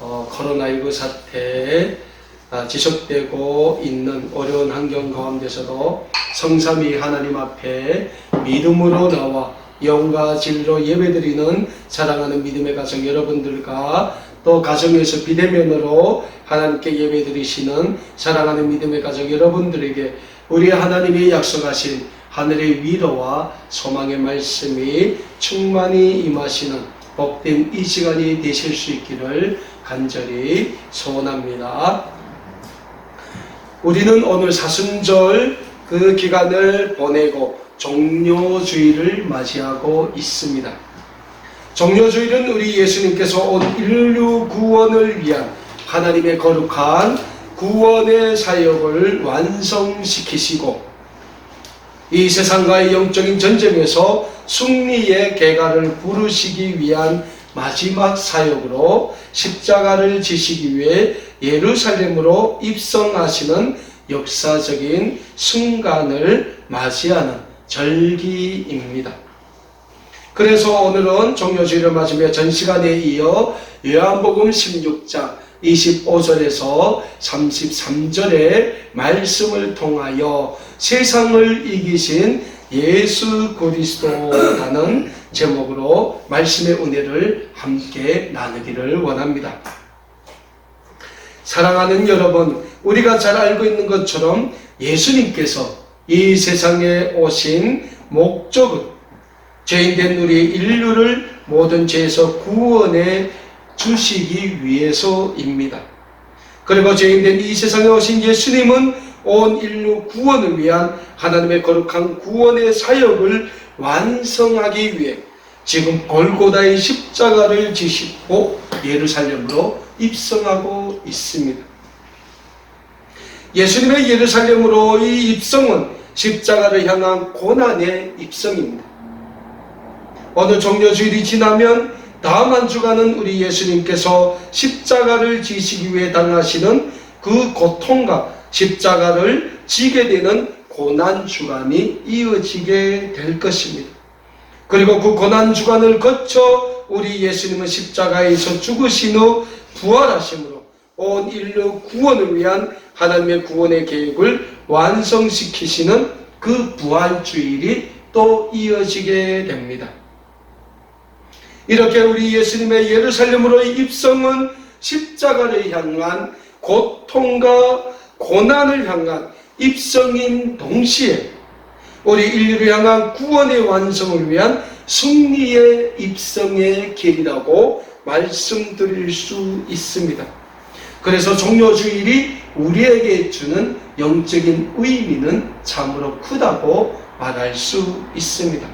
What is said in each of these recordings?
코로나19 사태에 지속되고 있는 어려운 환경 가운데서도 성삼위 하나님 앞에 믿음으로 나와 영과 진리로 예배드리는 사랑하는 믿음의 가정 여러분들과 또 가정에서 비대면으로 하나님께 예배드리시는 사랑하는 믿음의 가정 여러분들에게 우리 하나님이 약속하신 하늘의 위로와 소망의 말씀이 충만히 임하시는 복된 이 시간이 되실 수 있기를 간절히 소원합니다. 우리는 오늘 사순절 그 기간을 보내고 종료주일을 맞이하고 있습니다. 종료주일은 우리 예수님께서 온 인류 구원을 위한 하나님의 거룩한 구원의 사역을 완성시키시고 이 세상과의 영적인 전쟁에서 승리의 계가를 부르시기 위한 마지막 사역으로 십자가를 지시기 위해 예루살렘으로 입성하시는 역사적인 순간을 맞이하는 절기입니다. 그래서 오늘은 종료주일을 맞으며 전시간에 이어 요한복음 16장 25절에서 33절의 말씀을 통하여 세상을 이기신 예수 그리스도라는 제목으로 말씀의 은혜를 함께 나누기를 원합니다. 사랑하는 여러분, 우리가 잘 알고 있는 것처럼 예수님께서 이 세상에 오신 목적은 죄인된 우리 인류를 모든 죄에서 구원해 주시기 위해서입니다. 그리고 죄인된 이 세상에 오신 예수님은 온 인류 구원을 위한 하나님의 거룩한 구원의 사역을 완성하기 위해 지금 골고다의 십자가를 지시고 예루살렘으로 입성하고 있습니다. 예수님의 예루살렘으로의 입성은 십자가를 향한 고난의 입성입니다. 어느 종료주일이 지나면 다음 한 주간은 우리 예수님께서 십자가를 지시기 위해 당하시는 그 고통과 십자가를 지게 되는 고난주간이 이어지게 될 것입니다. 그리고 그 고난주간을 거쳐 우리 예수님은 십자가에서 죽으신 후 부활하심으로 온 인류 구원을 위한 하나님의 구원의 계획을 완성시키시는 그 부활주일이 또 이어지게 됩니다. 이렇게 우리 예수님의 예루살렘으로의 입성은 십자가를 향한 고통과 고난을 향한 입성인 동시에 우리 인류를 향한 구원의 완성을 위한 승리의 입성의 길이라고 말씀드릴 수 있습니다. 그래서 종료주일이 우리에게 주는 영적인 의미는 참으로 크다고 말할 수 있습니다.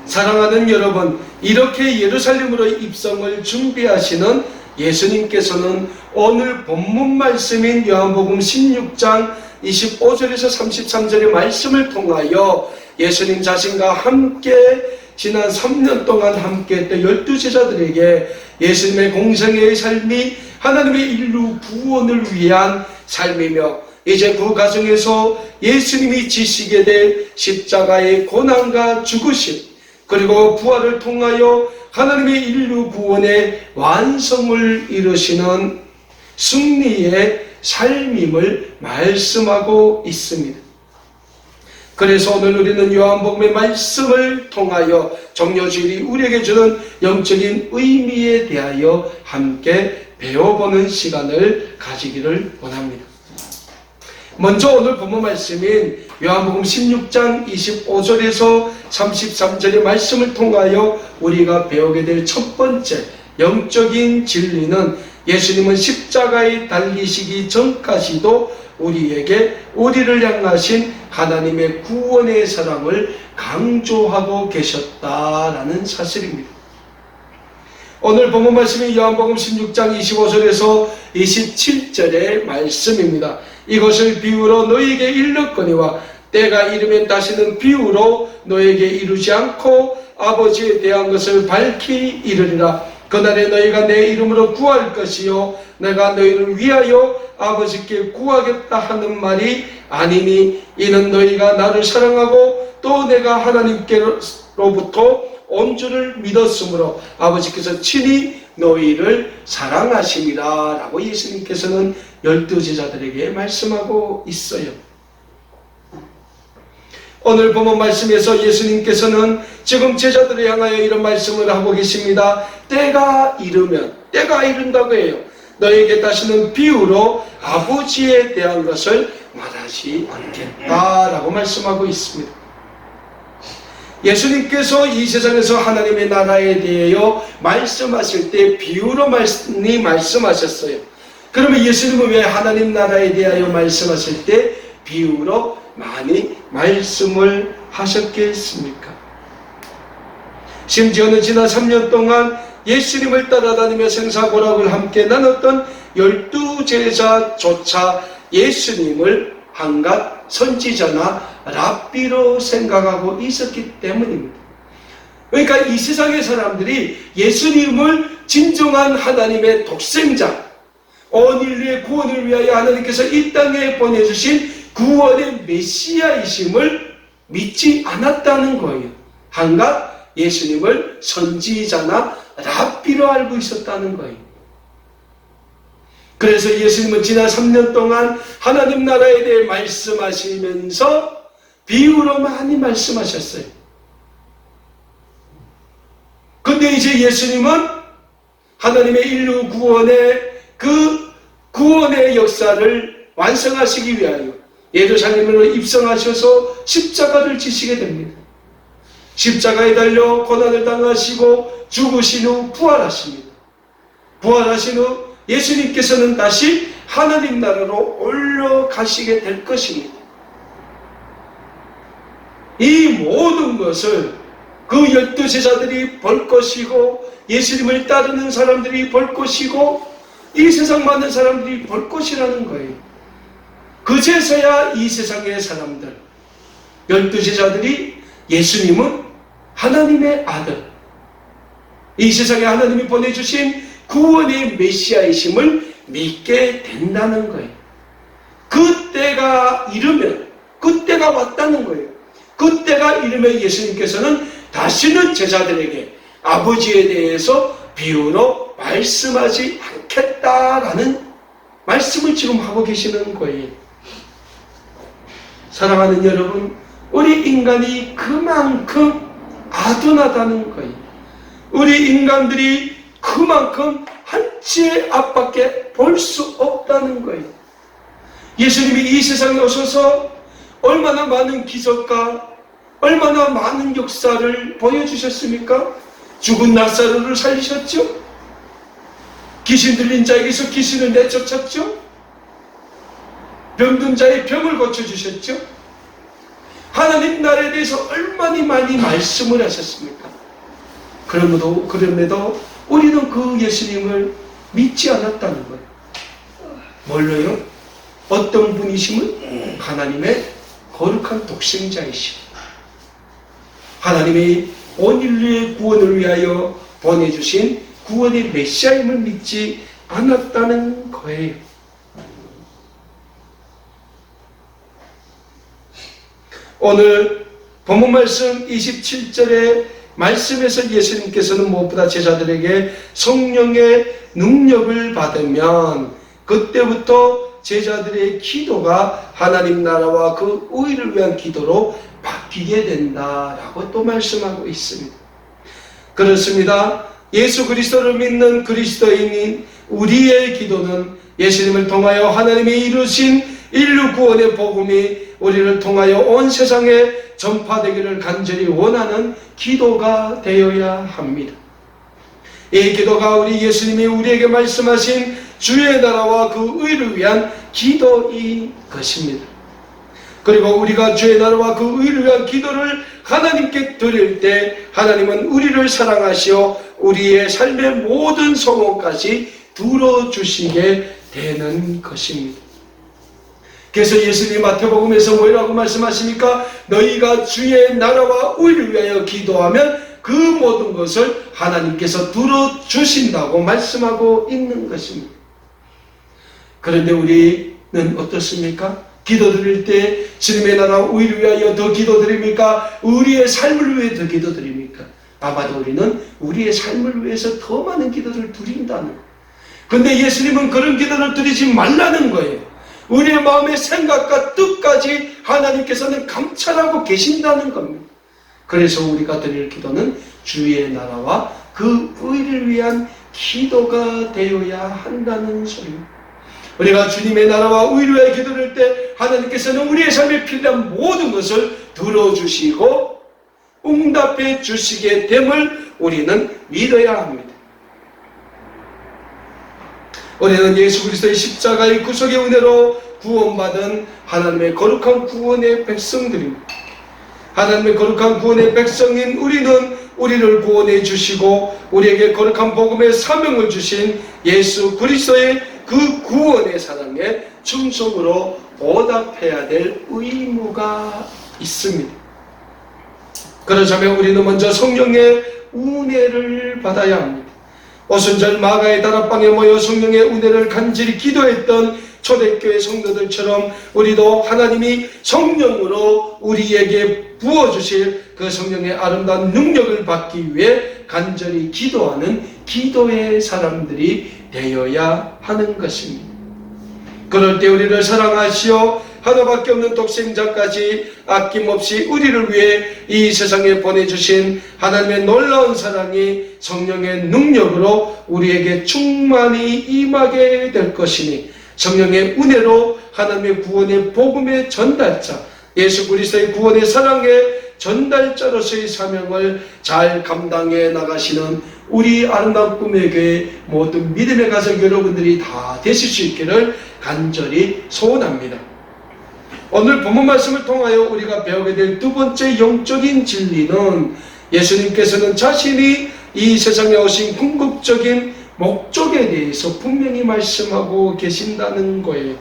사랑하는 여러분, 이렇게 예루살렘으로의 입성을 준비하시는 예수님께서는 오늘 본문 말씀인 요한복음 16장 25절에서 33절의 말씀을 통하여 예수님 자신과 함께 지난 3년 동안 함께했던 12제자들에게 예수님의 공생애의 삶이 하나님의 인류 구원을 위한 삶이며 이제 그 과정에서 예수님이 지시게 될 십자가의 고난과 죽으심 그리고 부활을 통하여 하나님의 인류 구원의 완성을 이루시는 승리의 삶임을 말씀하고 있습니다. 그래서 오늘 우리는 요한복음의 말씀을 통하여 종료주일이 우리에게 주는 영적인 의미에 대하여 함께 배워보는 시간을 가지기를 원합니다. 먼저 오늘 본문 말씀인 요한복음 16장 25절에서 33절의 말씀을 통하여 우리가 배우게 될 첫 번째 영적인 진리는 예수님은 십자가에 달리시기 전까지도 우리를 향하신 하나님의 구원의 사랑을 강조하고 계셨다라는 사실입니다. 오늘 본문 말씀이 요한복음 16장 25절에서 27절의 말씀입니다. 이것을 비유로 너희에게 일렀거니와 때가 이르면 다시는 비유로 너에게 이루지 않고 아버지에 대한 것을 밝히 이르리라. 그날에 너희가 내 이름으로 구할 것이요 내가 너희를 위하여 아버지께 구하겠다 하는 말이 아니니 이는 너희가 나를 사랑하고 또 내가 하나님께로부터 온 줄을 믿었으므로 아버지께서 친히 너희를 사랑하심이라 라고 예수님께서는 12제자들에게 말씀하고 있어요. 오늘 본문 말씀에서 예수님께서는 지금 제자들을 향하여 이런 말씀을 하고 계십니다. 때가 이르면, 때가 이른다고 해요. 너에게 다시는 비유로 아버지에 대한 것을 말하지 않겠다라고 말씀하고 있습니다. 예수님께서 이 세상에서 하나님의 나라에 대하여 말씀하실 때 비유로 많이 말씀하셨어요. 그러면 예수님은 왜 하나님 나라에 대하여 말씀하실 때 비유로 많이 말씀을 하셨겠습니까? 심지어는 지난 3년 동안 예수님을 따라다니며 생사고락을 함께 나눴던 12제자조차 예수님을 한갓 선지자나 랍비로 생각하고 있었기 때문입니다. 그러니까 이 세상의 사람들이 예수님을 진정한 하나님의 독생자, 온 인류의 구원을 위하여 하나님께서 이 땅에 보내주신 구원의 메시아이심을 믿지 않았다는 거예요. 한갓 예수님을 선지자나 랍비로 알고 있었다는 거예요. 그래서 예수님은 지난 3년 동안 하나님 나라에 대해 말씀하시면서 비유로 많이 말씀하셨어요. 근데 이제 예수님은 하나님의 인류 구원의 그 구원의 역사를 완성하시기 위하여 예루살렘으로 입성하셔서 십자가를 지시게 됩니다. 십자가에 달려 고난을 당하시고 죽으신 후 부활하십니다. 부활하신 후 예수님께서는 다시 하나님 나라로 올라가시게 될 것입니다. 이 모든 것을 그 12제자들이 볼 것이고 예수님을 따르는 사람들이 볼 것이고 이 세상 많은 사람들이 볼 것이라는 거예요. 그제서야 이 세상의 사람들 12제자들이 예수님은 하나님의 아들, 이 세상에 하나님이 보내주신 구원의 메시아이심을 믿게 된다는 거예요. 그때가 이르면, 그때가 왔다는 거예요. 그때가 이르면 예수님께서는 다시는 제자들에게 아버지에 대해서 비유로 말씀하지 않겠다라는 말씀을 지금 하고 계시는 거예요. 사랑하는 여러분, 우리 인간이 그만큼 아둔하다는 거예요. 우리 인간들이 그만큼 한치의 앞밖에 볼 수 없다는 거예요. 예수님이 이 세상에 오셔서 얼마나 많은 기적과 얼마나 많은 역사를 보여주셨습니까? 죽은 나사로를 살리셨죠? 귀신 들린 자에게서 귀신을 내쫓았죠? 병든 자의 병을 고쳐주셨죠? 하나님 나라에 대해서 얼마나 많이 말씀을 하셨습니까? 그럼에도 우리는 그 예수님을 믿지 않았다는 거예요. 뭘로요? 어떤 분이심은 하나님의 거룩한 독생자이심, 하나님의 온 인류의 구원을 위하여 보내주신 구원의 메시아임을 믿지 않았다는 거예요. 오늘 본문 말씀 27절의 말씀에서 예수님께서는 무엇보다 제자들에게 성령의 능력을 받으면 그때부터 제자들의 기도가 하나님 나라와 그 의를 위한 기도로 바뀌게 된다라고 또 말씀하고 있습니다. 그렇습니다. 예수 그리스도를 믿는 그리스도인인 우리의 기도는 예수님을 통하여 하나님이 이루신 인류 구원의 복음이 우리를 통하여 온 세상에 전파되기를 간절히 원하는 기도가 되어야 합니다. 이 기도가 우리 예수님이 우리에게 말씀하신 주의 나라와 그 의를 위한 기도인 것입니다. 그리고 우리가 주의 나라와 그 의를 위한 기도를 하나님께 드릴 때 하나님은 우리를 사랑하시어 우리의 삶의 모든 소원까지 들어주시게 되는 것입니다. 그래서 예수님이 마태복음에서 뭐라고 말씀하십니까? 너희가 주의 나라와 의를 위하여 기도하면 그 모든 것을 하나님께서 들어주신다고 말씀하고 있는 것입니다. 그런데 우리는 어떻습니까? 기도드릴 때 주님의 나라와 의를 위하여 더 기도드립니까? 우리의 삶을 위해 더 기도드립니까? 아마도 우리는 우리의 삶을 위해서 더 많은 기도를 드린다는 거예요. 근데 예수님은 그런 기도를 드리지 말라는 거예요. 우리의 마음의 생각과 뜻까지 하나님께서는 감찰하고 계신다는 겁니다. 그래서 우리가 드릴 기도는 주의 나라와 그 의를 위한 기도가 되어야 한다는 소리입니다. 우리가 주님의 나라와 의를 위해 기도할 때 하나님께서는 우리의 삶에 필요한 모든 것을 들어주시고 응답해 주시게 됨을 우리는 믿어야 합니다. 우리는 예수 그리스도의 십자가의 구속의 은혜로 구원받은 하나님의 거룩한 구원의 백성들입니다. 하나님의 거룩한 구원의 백성인 우리는 우리를 구원해 주시고 우리에게 거룩한 복음의 사명을 주신 예수 그리스도의 그 구원의 사랑에 충성으로 보답해야 될 의무가 있습니다. 그러자면 우리는 먼저 성령의 은혜를 받아야 합니다. 오순절 마가의 다락방에 모여 성령의 은혜를 간절히 기도했던 초대교회 성도들처럼 우리도 하나님이 성령으로 우리에게 부어주실 그 성령의 아름다운 능력을 받기 위해 간절히 기도하는 기도의 사람들이 되어야 하는 것입니다. 그럴 때 우리를 사랑하시어 하나밖에 없는 독생자까지 아낌없이 우리를 위해 이 세상에 보내주신 하나님의 놀라운 사랑이 성령의 능력으로 우리에게 충만히 임하게 될 것이니 성령의 은혜로 하나님의 구원의 복음의 전달자, 예수 그리스도의 구원의 사랑의 전달자로서의 사명을 잘 감당해 나가시는 우리 아름다운 꿈의 교회 모든 믿음의 가족 여러분들이 다 되실 수 있기를 간절히 소원합니다. 오늘 본문 말씀을 통하여 우리가 배우게 될 두 번째 영적인 진리는 예수님께서는 자신이 이 세상에 오신 궁극적인 목적에 대해서 분명히 말씀하고 계신다는 거예요.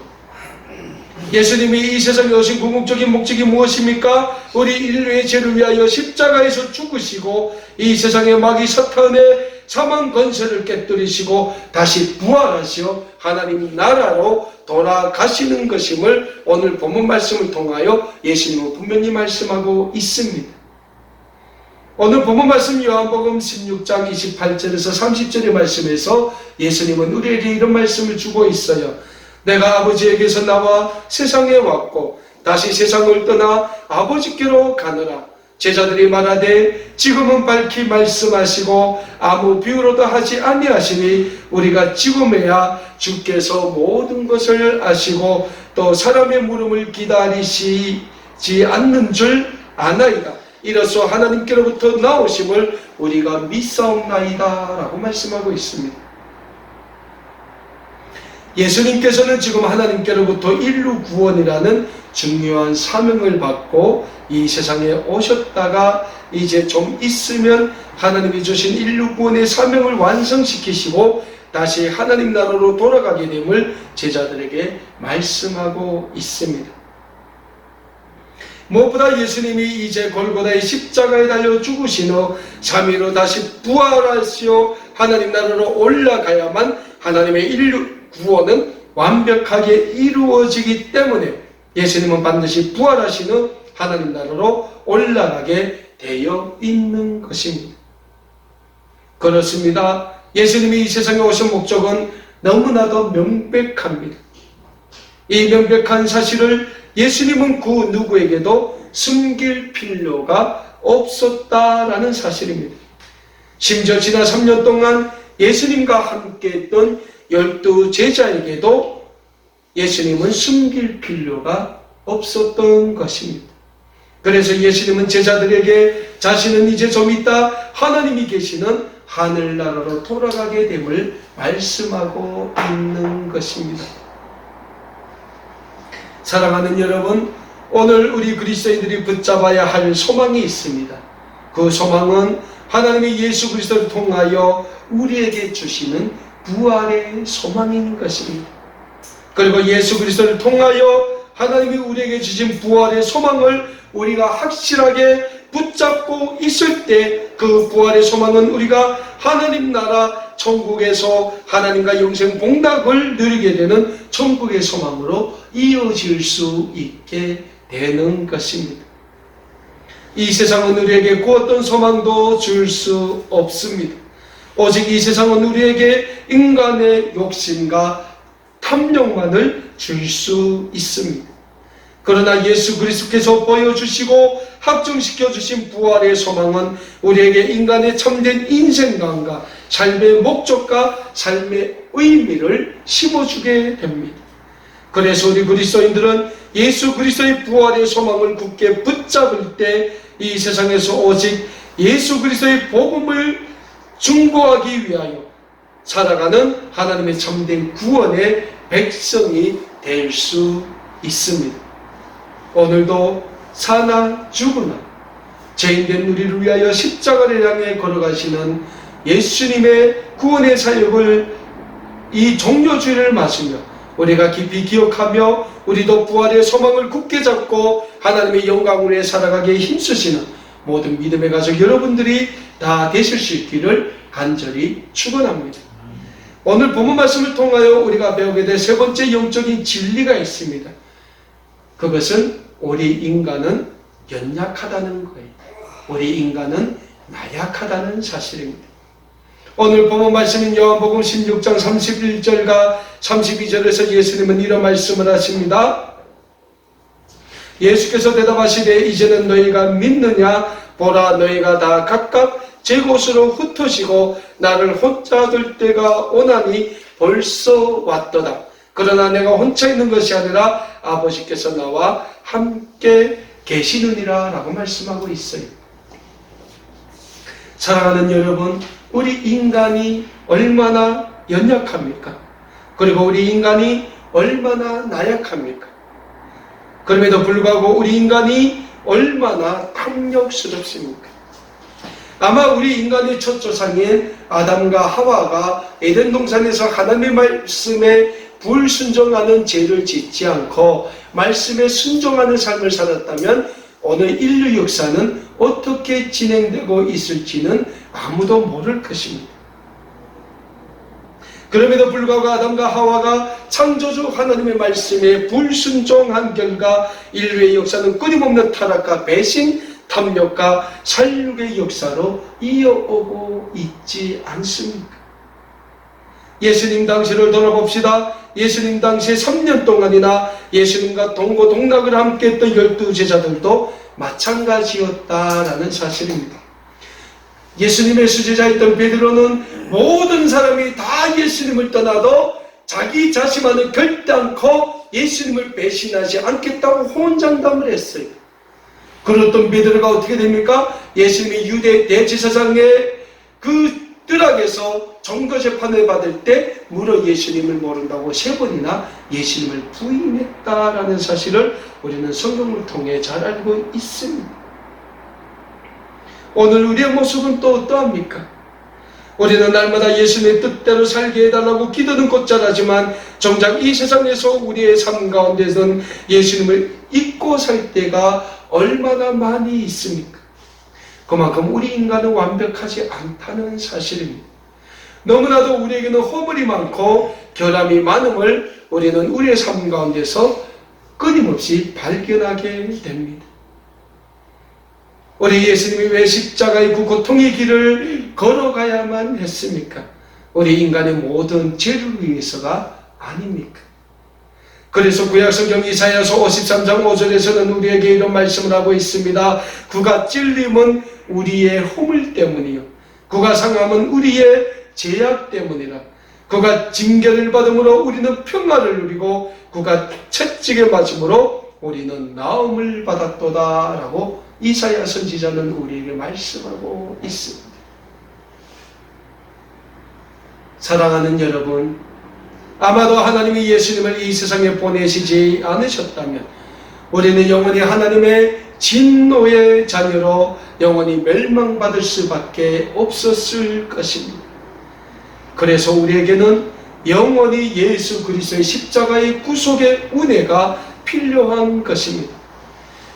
예수님이 이 세상에 오신 궁극적인 목적이 무엇입니까? 우리 인류의 죄를 위하여 십자가에서 죽으시고 이 세상의 마귀 사탄의 사망 권세를 깨뜨리시고 다시 부활하시어 하나님 나라로 돌아가시는 것임을 오늘 본문 말씀을 통하여 예수님은 분명히 말씀하고 있습니다. 오늘 본문 말씀 요한복음 16장 28절에서 30절의 말씀에서 예수님은 우리에게 이런 말씀을 주고 있어요. 내가 아버지에게서 나와 세상에 왔고 다시 세상을 떠나 아버지께로 가노라. 제자들이 말하되 지금은 밝히 말씀하시고 아무 비유로도 하지 아니하시니 우리가 지금에야 주께서 모든 것을 아시고 또 사람의 물음을 기다리시지 않는 줄 아나이다. 이로써 하나님께로부터 나오심을 우리가 믿사옵나이다 라고 말씀하고 있습니다. 예수님께서는 지금 하나님께로부터 인류 구원이라는 중요한 사명을 받고 이 세상에 오셨다가 이제 좀 있으면 하나님이 주신 인류 구원의 사명을 완성시키시고 다시 하나님 나라로 돌아가게 됨을 제자들에게 말씀하고 있습니다. 무엇보다 예수님이 이제 골고다의 십자가에 달려 죽으신 후 3일 후 다시 부활하시어 하나님 나라로 올라가야만 하나님의 인류 구원은 완벽하게 이루어지기 때문에 예수님은 반드시 부활하신 후 하나님 나라로 올라가게 되어 있는 것입니다. 그렇습니다. 예수님이 이 세상에 오신 목적은 너무나도 명백합니다. 이 명백한 사실을 예수님은 그 누구에게도 숨길 필요가 없었다라는 사실입니다. 심지어 지난 3년 동안 예수님과 함께 했던 12 제자에게도 예수님은 숨길 필요가 없었던 것입니다. 그래서 예수님은 제자들에게 자신은 이제 좀 있다 하나님이 계시는 하늘나라로 돌아가게 됨을 말씀하고 있는 것입니다. 사랑하는 여러분, 오늘 우리 그리스도인들이 붙잡아야 할 소망이 있습니다. 그 소망은 하나님의 예수 그리스도를 통하여 우리에게 주시는 부활의 소망인 것입니다. 그리고 예수 그리스도를 통하여 하나님이 우리에게 주신 부활의 소망을 우리가 확실하게 붙잡고 있을 때 그 부활의 소망은 우리가 하나님 나라 천국에서 하나님과 영생 봉답을 누리게 되는 천국의 소망으로 이어질 수 있게 되는 것입니다. 이 세상은 우리에게 그 어떤 소망도 줄 수 없습니다. 오직 이 세상은 우리에게 인간의 욕심과 탐욕만을 줄 수 있습니다. 그러나 예수 그리스도께서 보여주시고 확증시켜 주신 부활의 소망은 우리에게 인간의 참된 인생관과 삶의 목적과 삶의 의미를 심어주게 됩니다. 그래서 우리 그리스도인들은 예수 그리스도의 부활의 소망을 굳게 붙잡을 때 이 세상에서 오직 예수 그리스도의 복음을 증거하기 위하여 살아가는 하나님의 참된 구원의 백성이 될 수 있습니다. 오늘도 사나 죽으나 죄인된 우리를 위하여 십자가를 향해 걸어가시는 예수님의 구원의 사역을 이 종료주의를 마시며 우리가 깊이 기억하며 우리도 부활의 소망을 굳게 잡고 하나님의 영광을 위해 살아가기에 힘쓰시는 모든 믿음의 가족 여러분들이 다 되실 수 있기를 간절히 축원합니다. 오늘 본문 말씀을 통하여 우리가 배우게 될 세 번째 영적인 진리가 있습니다. 그것은 우리 인간은 연약하다는 거예요. 우리 인간은 나약하다는 사실입니다. 오늘 본문 말씀인 요한복음 16장 31절과 32절에서 예수님은 이런 말씀을 하십니다. 예수께서 대답하시되 이제는 너희가 믿느냐? 보라, 너희가 다 각각 제 곳으로 흩어지고 나를 혼자 둘 때가 오나니 벌써 왔도다. 그러나 내가 혼자 있는 것이 아니라 아버지께서 나와 함께 계시느니라 라고 말씀하고 있어요. 사랑하는 여러분, 우리 인간이 얼마나 연약합니까? 그리고 우리 인간이 얼마나 나약합니까? 그럼에도 불구하고 우리 인간이 얼마나 탐욕스럽습니까? 아마 우리 인간의 첫 조상인 아담과 하와가 에덴 동산에서 하나님의 말씀에 불순종하는 죄를 짓지 않고 말씀에 순종하는 삶을 살았다면 오늘 인류 역사는 어떻게 진행되고 있을지는 아무도 모를 것입니다. 그럼에도 불구하고 아담과 하와가 창조주 하나님의 말씀에 불순종한 결과 인류의 역사는 끊임없는 타락과 배신, 탐욕과 살육의 역사로 이어오고 있지 않습니까? 예수님 당시를 돌아봅시다. 예수님 당시에 3년 동안이나 예수님과 동고동락을 함께 했던 12 제자들도 마찬가지였다라는 사실입니다. 예수님의 수제자였던 베드로는 모든 사람이 다 예수님을 떠나도 자기 자신만은 결단코 예수님을 배신하지 않겠다고 호언장담을 했어요. 그랬던 베드로가 어떻게 됩니까? 예수님이 유대 대제사장의 그 뜰락에서 정거재판을 받을 때 무려 예수님을 모른다고 3번이나 예수님을 부인했다라는 사실을 우리는 성경을 통해 잘 알고 있습니다. 오늘 우리의 모습은 또 어떠합니까? 우리는 날마다 예수님의 뜻대로 살게 해달라고 기도는 곧잘하지만 정작 이 세상에서 우리의 삶 가운데서는 예수님을 잊고 살 때가 얼마나 많이 있습니까? 그만큼 우리 인간은 완벽하지 않다는 사실입니다. 너무나도 우리에게는 허물이 많고 결함이 많음을 우리는 우리의 삶 가운데서 끊임없이 발견하게 됩니다. 우리 예수님이 왜 십자가의 그 고통의 길을 걸어가야만 했습니까? 우리 인간의 모든 죄를 위해서가 아닙니까? 그래서 구약성경 이사야서 53장 5절에서는 우리에게 이런 말씀을 하고 있습니다. 그가 찔림은 우리의 허물 때문이요 그가 상함은 우리의 죄악 때문이라. 그가 징계를 받음으로 우리는 평화를 누리고 그가 채찍에 맞음으로 우리는 나음을 받았도다 라고 이사야 선지자는 우리에게 말씀하고 있습니다. 사랑하는 여러분, 아마도 하나님이 예수님을 이 세상에 보내시지 않으셨다면 우리는 영원히 하나님의 진노의 자녀로 영원히 멸망받을 수밖에 없었을 것입니다. 그래서 우리에게는 영원히 예수 그리스도의 십자가의 구속의 은혜가 필요한 것입니다.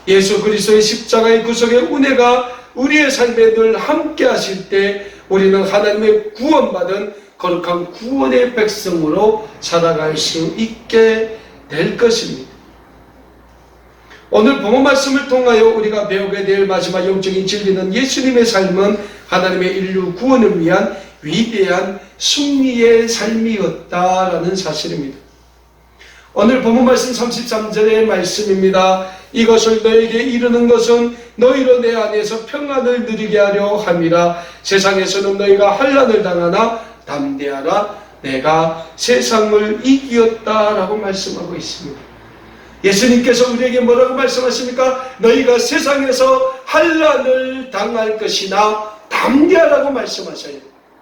예수 그리스도의 십자가의 구속의 은혜가 우리의 삶에 늘 함께 하실 때 우리는 하나님의 구원받은 거룩한 구원의 백성으로 살아갈 수 있게 될 것입니다. 오늘 본문 말씀을 통하여 우리가 배우게 될 마지막 영적인 진리는 예수님의 삶은 하나님의 인류 구원을 위한 위대한 승리의 삶이었다라는 사실입니다. 오늘 본문 말씀 33절의 말씀입니다. 이것을 너에게 이르는 것은 너희로 내 안에서 평안을 누리게 하려 함이라. 세상에서는 너희가 환난을 당하나 담대하라. 내가 세상을 이기었다라고 말씀하고 있습니다. 예수님께서 우리에게 뭐라고 말씀하십니까? 너희가 세상에서 환난을 당할 것이나 담대하라고 말씀하셔요.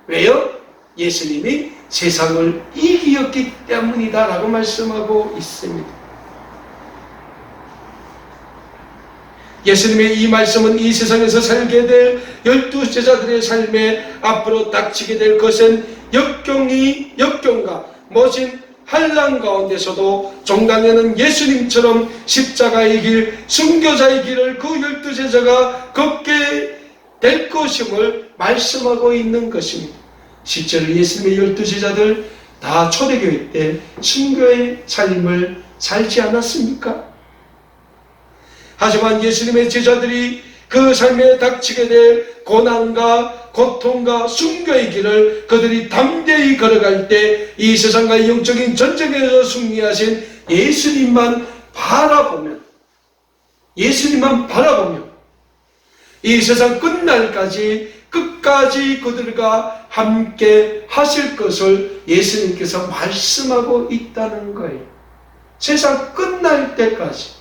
왜요? 예수님이 세상을 이기었기 때문이다 라고 말씀하고 있습니다. 예수님의 이 말씀은 이 세상에서 살게 될 12제자들의 삶에 앞으로 닥치게 될 것은 역경과 모진 환난 가운데서도 종강에는 예수님처럼 십자가의 길, 순교자의 길을 그 12제자가 걷게 될 것임을 말씀하고 있는 것입니다. 실제로 예수님의 12제자들 다 초대교회 때 순교의 삶을 살지 않았습니까? 하지만 예수님의 제자들이 그 삶에 닥치게 될 고난과 고통과 순교의 길을 그들이 담대히 걸어갈 때 이 세상과의 영적인 전쟁에서 승리하신 예수님만 바라보며 이 세상 끝날까지 끝까지 그들과 함께 하실 것을 예수님께서 말씀하고 있다는 거예요. 세상 끝날 때까지.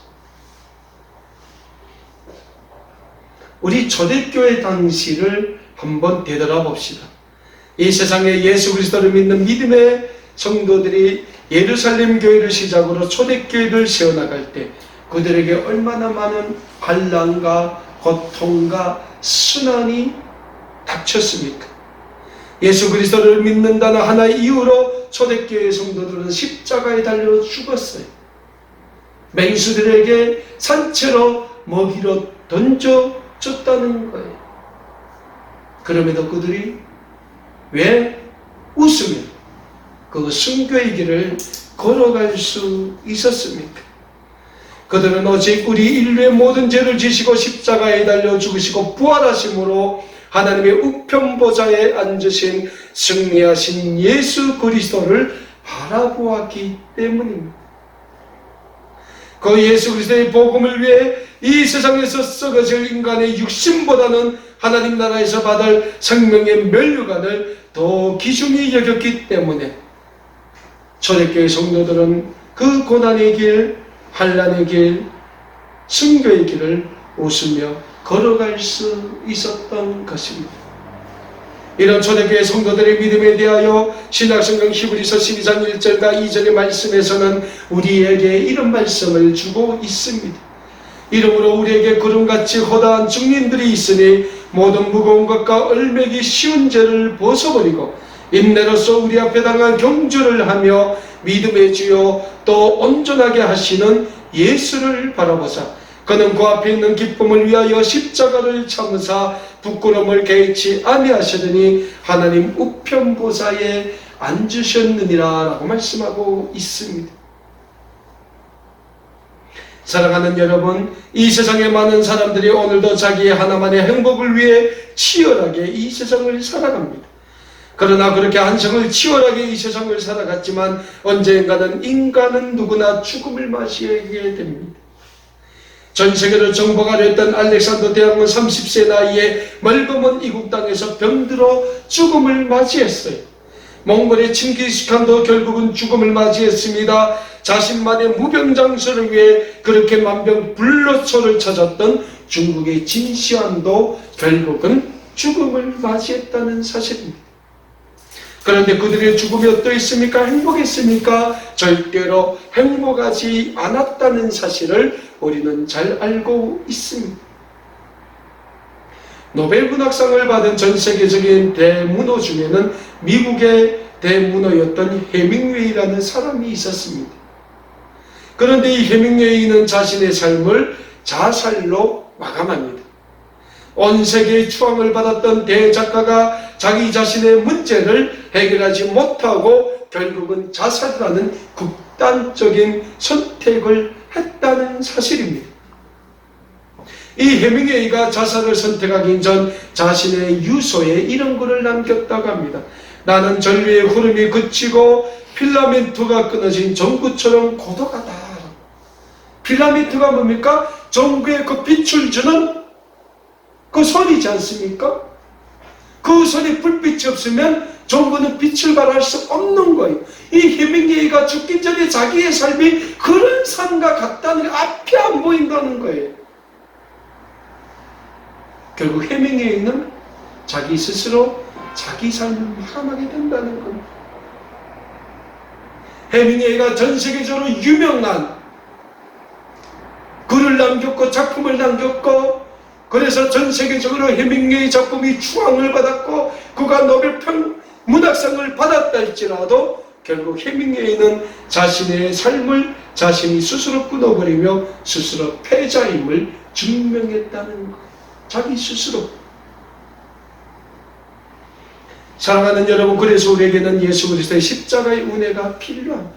우리 초대교회 당시를 한번 되돌아봅시다. 이 세상에 예수 그리스도를 믿는 믿음의 성도들이 예루살렘 교회를 시작으로 초대교회를 세워나갈 때 그들에게 얼마나 많은 환난과 고통과 순환이 닥쳤습니까? 예수 그리스도를 믿는다는 하나의 이유로 초대교회 성도들은 십자가에 달려 죽었어요. 맹수들에게 산채로 먹이로 던져줬다는 거예요. 그럼에도 그들이 왜 웃으며 그 순교의 길을 걸어갈 수 있었습니까? 그들은 오직 우리 인류의 모든 죄를 지시고 십자가에 달려 죽으시고 부활하심으로 하나님의 우편 보좌에 앉으신 승리하신 예수 그리스도를 바라보았기 때문입니다. 그 예수 그리스도의 복음을 위해 이 세상에서 썩어질 인간의 육신보다는 하나님 나라에서 받을 생명의 면류관을 더 귀중히 여겼기 때문에 초대교회 성도들은 그 고난의 길, 환난의 길, 순교의 길을 웃으며 걸어갈 수 있었던 것입니다. 이런 초대교회 성도들의 믿음에 대하여 신약성경 히브리서 12장 1절과 2절의 말씀에서는 우리에게 이런 말씀을 주고 있습니다. 이러므로 우리에게 구름같이 허다한 증인들이 있으니 모든 무거운 것과 얼매기 쉬운 죄를 벗어버리고 인내로서 우리 앞에 당한 경주를 하며 믿음의 주요 또 온전하게 하시는 예수를 바라보자. 그는 그 앞에 있는 기쁨을 위하여 십자가를 참으사 부끄러움을 개의치 아니하시더니 하나님 우편 보좌에 앉으셨느니라 라고 말씀하고 있습니다. 사랑하는 여러분, 이 세상의 많은 사람들이 오늘도 자기의 하나만의 행복을 위해 치열하게 이 세상을 살아갑니다. 그러나 그렇게 한생을 치열하게 이 세상을 살아갔지만 언젠가는 인간은 누구나 죽음을 맞이하게 됩니다. 전 세계를 정복하려 했던 알렉산더 대왕은 30세 나이에 멀거먼 이국 땅에서 병들어 죽음을 맞이했어요. 몽골의 칭기스칸도 결국은 죽음을 맞이했습니다. 자신만의 무병장수를 위해 그렇게 만병불로초를 찾았던 중국의 진시황도 결국은 죽음을 맞이했다는 사실입니다. 그런데 그들의 죽음이 어떠했습니까? 행복했습니까? 절대로 행복하지 않았다는 사실을 우리는 잘 알고 있습니다. 노벨문학상을 받은 전 세계적인 대문호 중에는 미국의 대문호였던 해밍웨이라는 사람이 있었습니다. 그런데 이 해밍웨이는 자신의 삶을 자살로 마감합니다. 온 세계의 추앙을 받았던 대작가가 자기 자신의 문제를 해결하지 못하고 결국은 자살하는 극단적인 선택을 했다는 사실입니다. 이 해밍웨이가 자살을 선택하기 전 자신의 유서에 이런 글을 남겼다고 합니다. 나는 전류의 흐름이 그치고 필라멘트가 끊어진 전구처럼 고독하다. 필라멘트가 뭡니까? 전구에 그 빛을 주는 그 선이지 않습니까? 그 선에 불빛이 없으면 전구는 빛을 발할 수 없는 거예요. 이 해밍웨이가 죽기 전에 자기의 삶이 그런 삶과 같다는 게 앞이 안 보인다는 거예요. 결국 해밍웨이는 자기 스스로 자기 삶을 마감하게 된다는 겁니다. 해밍웨이가 전 세계적으로 유명한 글을 남겼고 작품을 남겼고, 그래서 전 세계적으로 해밍웨이 작품이 추앙을 받았고 그가 노벨 문학상을 받았다 할지라도 결국 해밍웨이는 자신의 삶을 자신이 스스로 끊어버리며 스스로 패자임을 증명했다는 것. 자기 스스로. 사랑하는 여러분, 그래서 우리에게는 예수 그리스도의 십자가의 은혜가 필요합니다.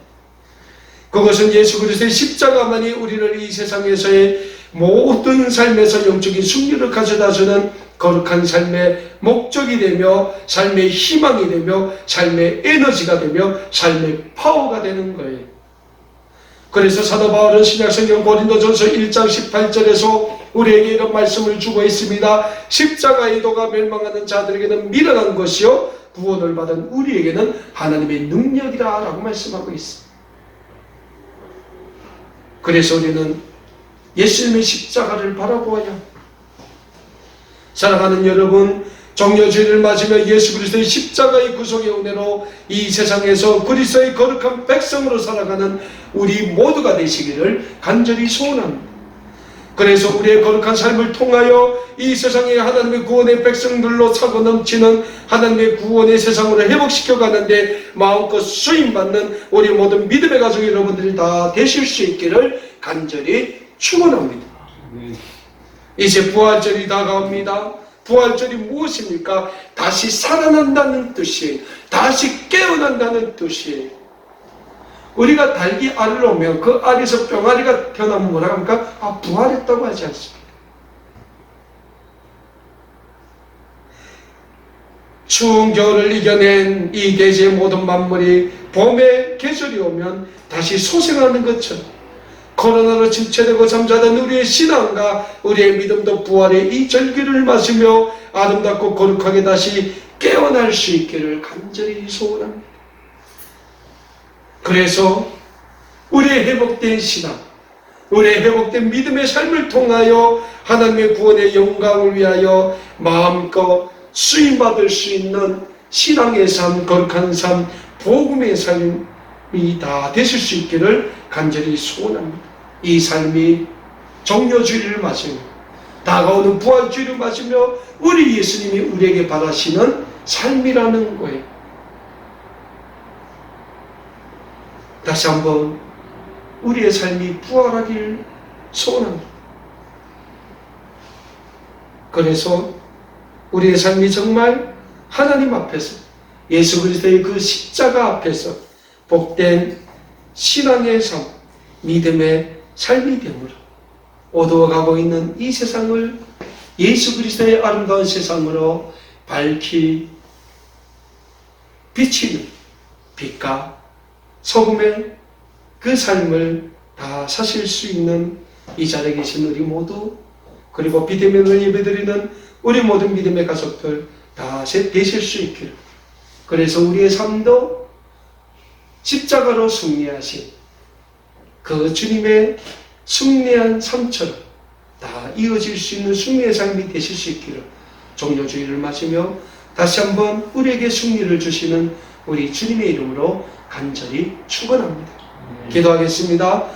그것은 예수 그리스도의 십자가만이 우리를 이 세상에서의 모든 삶에서 영적인 승리를 가져다주는 거룩한 삶의 목적이 되며 삶의 희망이 되며 삶의 에너지가 되며 삶의 파워가 되는 거예요. 그래서 사도 바울은 신약성경 고린도전서 1장 18절에서 우리에게 이런 말씀을 주고 있습니다. 십자가의 도가 멸망하는 자들에게는 미련한 것이요 구원을 받은 우리에게는 하나님의 능력이다 라고 말씀하고 있습니다. 그래서 우리는 예수님의 십자가를 바라보아야 합니다. 사랑하는 여러분, 정료주의를 맞으며 예수 그리스도의 십자가의 구속의 은혜로 이 세상에서 그리스도의 거룩한 백성으로 살아가는 우리 모두가 되시기를 간절히 소원합니다. 그래서 우리의 거룩한 삶을 통하여 이 세상에 하나님의 구원의 백성들로 차고 넘치는 하나님의 구원의 세상으로 회복시켜 가는데 마음껏 수임받는 우리 모든 믿음의 가족 여러분들이 다 되실 수 있기를 간절히 축원합니다. 이제 부활절이 다가옵니다. 부활절이 무엇입니까? 다시 살아난다는 뜻이에요. 다시 깨어난다는 뜻이에요. 우리가 달기 알을 오면 그 알에서 뿅알이가 태어나면 뭐라고 합니까? 부활했다고 하지 않습니까? 추운 겨울을 이겨낸 이 대지의 모든 만물이 봄의 계절이 오면 다시 소생하는 것처럼 코로나로 침체되고 잠자던 우리의 신앙과 우리의 믿음도 부활의 이 절기를 마시며 아름답고 거룩하게 다시 깨어날 수 있기를 간절히 소원합니다. 그래서 우리의 회복된 신앙, 우리의 회복된 믿음의 삶을 통하여 하나님의 구원의 영광을 위하여 마음껏 수임받을 수 있는 신앙의 삶, 거룩한 삶, 복음의 삶이 다 되실 수 있기를 간절히 소원합니다. 이 삶이 정료주의를 맞으며 다가오는 부활주의를 맞으며 우리 예수님이 우리에게 바라시는 삶이라는 거예요. 다시 한번 우리의 삶이 부활하길 소원합니다. 그래서 우리의 삶이 정말 하나님 앞에서 예수 그리스도의 그 십자가 앞에서 복된 신앙의 삶, 믿음의 삶이 되므로 어두워가고 있는 이 세상을 예수 그리스도의 아름다운 세상으로 밝히 비치는 빛과 소금의 그 삶을 다 사실 수 있는 이 자리에 계신 우리 모두, 그리고 비대면을 예배드리는 우리 모든 믿음의 가족들 다 되실 수 있기를, 그래서 우리의 삶도 십자가로 승리하신 그 주님의 승리한 삶처럼 다 이어질 수 있는 승리의 삶이 되실 수 있기를 종료주의를 맞으며 다시 한번 우리에게 승리를 주시는 우리 주님의 이름으로 간절히 축원합니다. 기도하겠습니다.